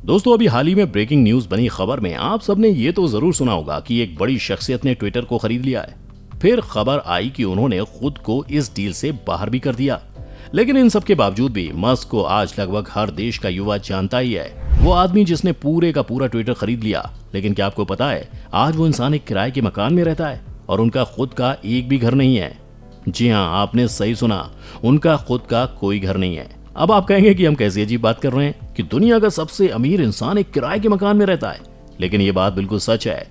दोस्तों, अभी हाल ही में ब्रेकिंग न्यूज बनी खबर में आप सबने ये तो जरूर सुना होगा कि एक बड़ी शख्सियत ने ट्विटर को खरीद लिया है। फिर खबर आई कि उन्होंने खुद को इस डील से बाहर भी कर दिया। लेकिन इन सब के बावजूद भी मस्क को आज लगभग हर देश का युवा जानता ही है। वो आदमी जिसने पूरे का पूरा ट्विटर खरीद लिया। लेकिन क्या आपको पता है, आज वो इंसान एक किराए के मकान में रहता है और उनका खुद का एक भी घर नहीं है। जी हाँ, आपने सही सुना, उनका खुद का कोई घर नहीं है। अब आप कहेंगे कि हम कैसी अजीब बात कर रहे हैं कि दुनिया का सबसे अमीर इंसान एक किराए के मकान में रहता है। लेकिन ये बात बिल्कुल सच है।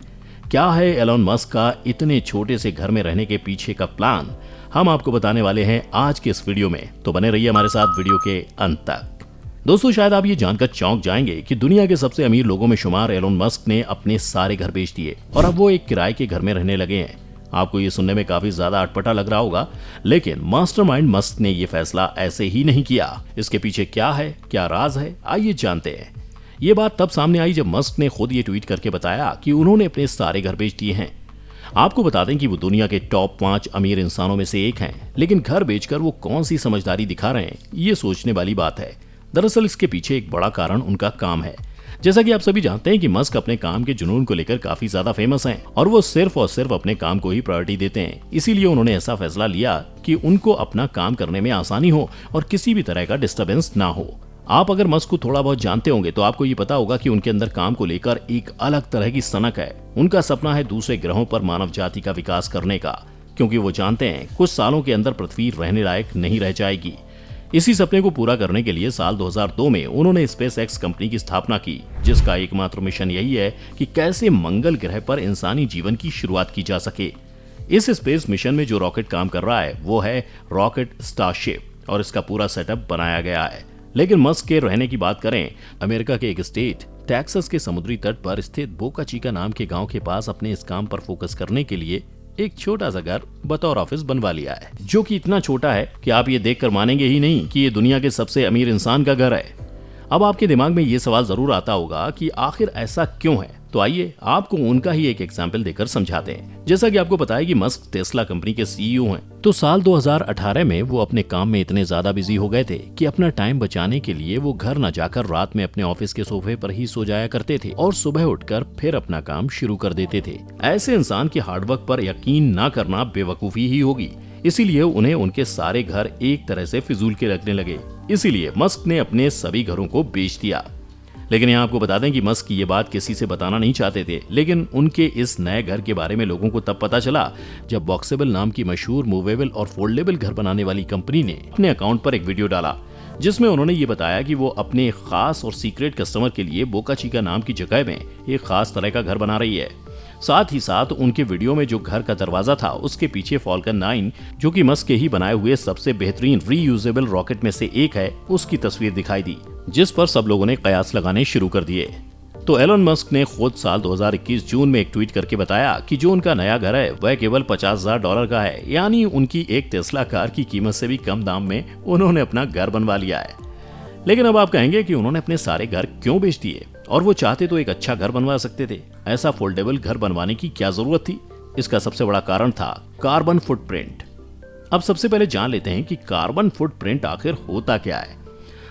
क्या है एलोन मस्क का इतने छोटे से घर में रहने के पीछे का प्लान, हम आपको बताने वाले हैं आज के इस वीडियो में। तो बने रहिए हमारे साथ वीडियो के अंत तक। दोस्तों, शायद आप ये जानकर चौंक जाएंगे कि दुनिया के सबसे अमीर लोगों में शुमार एलोन मस्क ने अपने सारे घर बेच दिए और अब वो एक किराए के घर में रहने लगे हैं। आपको ये सुनने में काफी ज्यादा अटपटा लग रहा होगा, लेकिन मास्टरमाइंड मस्क ने ये फैसला ऐसे ही नहीं किया। इसके पीछे क्या है, क्या राज है, आइए जानते हैं। ये बात तब सामने आई जब मस्क ने खुद ये ट्वीट करके बताया कि उन्होंने अपने सारे घर बेच दिए हैं। आपको बता दें कि वो दुनिया के टॉप 5 अमीर इंसानों में से एक हैं, लेकिन घर बेचकर वो कौन सी समझदारी दिखा रहे हैं, ये सोचने वाली बात है। दरअसल इसके पीछे एक बड़ा कारण उनका काम है। जैसा कि आप सभी जानते हैं कि मस्क अपने काम के जुनून को लेकर काफी ज्यादा फेमस हैं और वो सिर्फ और सिर्फ अपने काम को ही प्रायोरिटी देते हैं। इसीलिए उन्होंने ऐसा फैसला लिया कि उनको अपना काम करने में आसानी हो और किसी भी तरह का डिस्टरबेंस ना हो। आप अगर मस्क को थोड़ा बहुत जानते होंगे तो आपको ये पता होगा कि उनके अंदर काम को लेकर एक अलग तरह की सनक है। उनका सपना है दूसरे ग्रहों पर मानव जाति का विकास करने का, क्योंकि वो जानते हैं कुछ सालों के अंदर पृथ्वी रहने लायक नहीं रह जाएगी। इसी सपने को पूरा करने के लिए साल 2002 में उन्होंने स्पेसएक्स कंपनी की स्थापना की, जिसका एकमात्र मिशन यही है कि कैसे मंगल ग्रह पर इंसानी जीवन की शुरुआत की जा सके। इस स्पेस मिशन में जो रॉकेट काम कर रहा है वो है रॉकेट स्टारशिप और इसका पूरा सेटअप बनाया गया है। लेकिन मस्क के रहने की बात करें, अमेरिका के एक स्टेट टेक्सास के समुद्री तट पर स्थित बोका चिका नाम के गांव के पास अपने इस काम पर फोकस करने के लिए एक छोटा सा घर बतौर ऑफिस बनवा लिया है, जो कि इतना छोटा है कि आप ये देखकर मानेंगे ही नहीं कि ये दुनिया के सबसे अमीर इंसान का घर है। अब आपके दिमाग में ये सवाल जरूर आता होगा कि आखिर ऐसा क्यों है। तो आइए आपको उनका ही एक एग्जाम्पल देकर समझाते हैं। जैसा कि आपको पता है कि मस्क टेस्ला कंपनी के सीईओ हैं, तो साल 2018 में वो अपने काम में इतने ज्यादा बिजी हो गए थे कि अपना टाइम बचाने के लिए वो घर न जाकर रात में अपने ऑफिस के सोफे पर ही सो जाया करते थे और सुबह उठकर फिर अपना काम शुरू कर देते थे। ऐसे इंसान की हार्डवर्क पर यकीन न करना बेवकूफी ही होगी। इसीलिए उन्हें उनके सारे घर एक तरह से फिजूल के लगने लगे। इसीलिए मस्क ने अपने सभी घरों को बेच दिया। लेकिन यहाँ आपको बता दें कि मस्क ये बात किसी से बताना नहीं चाहते थे, लेकिन उनके इस नए घर के बारे में लोगों को तब पता चला जब बॉक्सेबल नाम की मशहूर मूवेबल और फोल्डेबल घर बनाने वाली कंपनी ने अपने अकाउंट पर एक वीडियो डाला, जिसमें उन्होंने ये बताया कि वो अपने खास और सीक्रेट कस्टमर के लिए बोका चिका नाम की जगह में एक खास तरह का घर बना रही है। साथ ही साथ उनके वीडियो में जो घर का दरवाजा था उसके पीछे फॉल्कन 9, जो कि मस्क के ही बनाए हुए सबसे बेहतरीन रीयूजेबल रॉकेट में से एक है, उसकी तस्वीर दिखाई दी, जिस पर सब लोगों ने कयास लगाने शुरू कर दिए। तो एलोन मस्क ने खुद साल 2021 जून में एक ट्वीट करके बताया कि जो उनका नया घर है वह केवल $50,000 का है, यानी उनकी एक टेस्ला कार की कीमत से भी कम दाम में उन्होंने अपना घर बनवा लिया है। लेकिन अब आप कहेंगे कि उन्होंने अपने सारे घर क्यों बेच दिए, और वो चाहते तो एक अच्छा घर बनवा सकते थे। ऐसा फोल्डेबल घर बनवाने की क्या जरूरत थी? इसका सबसे बड़ा कारण था कार्बन फुटप्रिंट। अब सबसे पहले जान लेते हैं कि कार्बन फुटप्रिंट आखिर होता क्या है।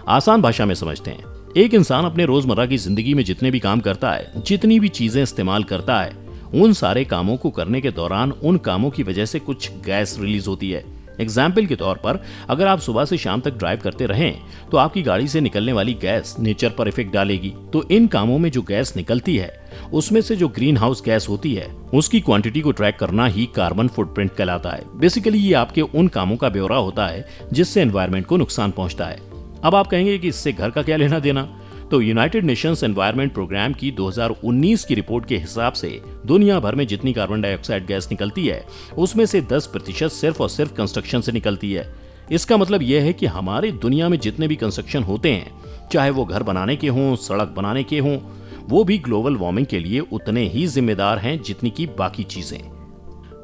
आसान भाषा में समझते हैं। एक इंसान अपने रोजमर्रा की जिंदगी में जितने भी काम करता है, जितनी भी चीजें इस्तेमाल करता है, उन सारे कामों को करने के दौरान उन कामों की वजह से कुछ गैस रिलीज होती है। एग्जाम्पल के तौर पर, अगर आप सुबह से शाम तक ड्राइव करते रहें तो आपकी गाड़ी से निकलने वाली गैस नेचर पर इफेक्ट डालेगी। तो इन कामों में जो गैस निकलती है उसमें से जो ग्रीन हाउस गैस होती है उसकी क्वांटिटी को ट्रैक करना ही कार्बन फुटप्रिंट कहलाता है। बेसिकली ये आपके उन कामों का ब्यौरा होता है जिससे एनवायरनमेंट को नुकसान पहुंचता है। अब आप कहेंगे कि इससे घर का क्या लेना देना। तो यूनाइटेड नेशंस एनवायरनमेंट प्रोग्राम की 2019 की रिपोर्ट के हिसाब से दुनिया भर में जितनी कार्बन डाइऑक्साइड गैस निकलती है उसमें से 10% सिर्फ और सिर्फ कंस्ट्रक्शन से निकलती है। इसका मतलब यह है कि हमारे दुनिया में जितने भी कंस्ट्रक्शन होते हैं, चाहे वो घर बनाने के हों, सड़क बनाने के हों, वो भी ग्लोबल वार्मिंग के लिए उतने ही जिम्मेदार हैं जितनी की बाकी चीजें।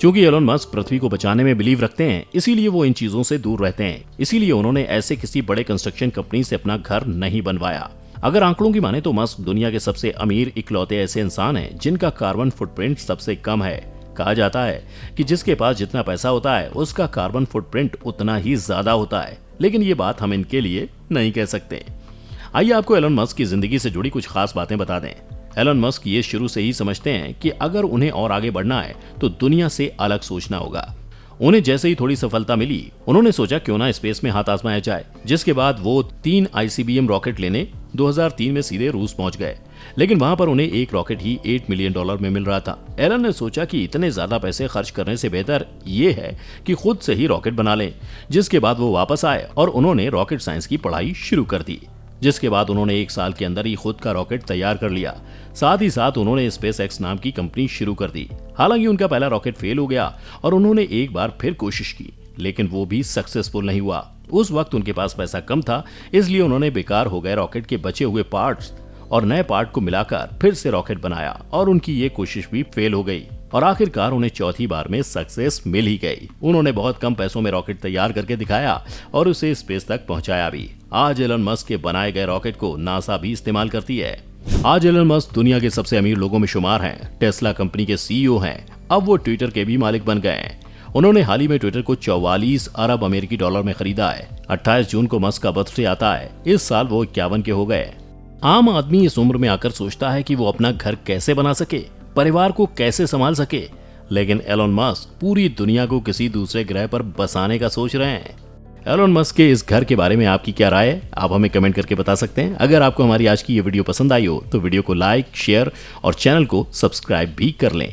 क्योंकि एलोन मस्क पृथ्वी को बचाने में बिलीव रखते हैं, इसीलिए वो इन चीजों से दूर रहते हैं। इसीलिए उन्होंने ऐसे किसी बड़े कंस्ट्रक्शन कंपनी से अपना घर नहीं बनवाया। अगर आंकड़ों की माने तो मस्क दुनिया के सबसे अमीर इकलौते ऐसे इंसान हैं जिनका कार्बन फुटप्रिंट सबसे कम है। कहा जाता है कि जिसके पास जितना पैसा होता है उसका कार्बन फुटप्रिंट उतना ही ज्यादा होता है, लेकिन ये बात हम इनके लिए नहीं कह सकते। आइए आपको एलन मस्क की जिंदगी से जुड़ी कुछ खास बातें बता दें। एलन मस्क ये शुरू से ही समझते हैं कि अगर उन्हें और आगे बढ़ना है तो दुनिया से अलग सोचना होगा। उन्हें जैसे ही थोड़ी सफलता मिली, उन्होंने सोचा क्यों ना स्पेस में हाथ आजमाया जाए, जिसके बाद वो 3 ICBM रॉकेट लेने 2003 में सीधे रूस पहुंच गए। लेकिन वहां पर उन्हें एक रॉकेट ही $8 मिलियन में मिल रहा था। एलन ने सोचा कि इतने ज्यादा पैसे खर्च करने से बेहतर ये है कि खुद से ही रॉकेट बना लें। जिसके बाद वो वापस आए और उन्होंने रॉकेट साइंस की पढ़ाई शुरू कर दी, जिसके बाद उन्होंने 1 साल के अंदर ही खुद का रॉकेट तैयार कर लिया। साथ ही साथ उन्होंने स्पेस एक्स नाम की कंपनी शुरू कर दी। हालांकि उनका पहला रॉकेट फेल हो गया और उन्होंने एक बार फिर कोशिश की, लेकिन वो भी सक्सेसफुल नहीं हुआ। उस वक्त उनके पास पैसा कम था, इसलिए उन्होंने बेकार हो गए रॉकेट के बचे हुए पार्ट्स और नए पार्ट को मिलाकर फिर से रॉकेट बनाया और उनकी ये कोशिश भी फेल हो गई और आखिरकार उन्हें चौथी बार में सक्सेस मिल ही गई। उन्होंने बहुत कम पैसों में रॉकेट तैयार करके दिखाया और उसे स्पेस तक पहुंचाया भी। आज एलन मस्क के बनाए गए रॉकेट को नासा भी इस्तेमाल करती है। आज एलन मस्क दुनिया के सबसे अमीर लोगों में शुमार हैं। टेस्ला कंपनी के CEO हैं। अब वो ट्विटर के भी मालिक बन गए हैं। उन्होंने हाल ही में ट्विटर को 44 अरब अमेरिकी डॉलर में खरीदा है। 28 जून को मस्क का बर्थडे आता है। इस साल वो 51 के हो गए। आम आदमी इस उम्र में आकर सोचता है कि वो अपना घर कैसे बना सके, परिवार को कैसे संभाल सके, लेकिन एलन मस्क पूरी दुनिया को किसी दूसरे ग्रह पर बसाने का सोच रहे हैं। एलन मस्क के इस घर के बारे में आपकी क्या राय है, आप हमें कमेंट करके बता सकते हैं। अगर आपको हमारी आज की ये वीडियो पसंद आई हो तो वीडियो को लाइक, शेयर और चैनल को सब्सक्राइब भी कर लें।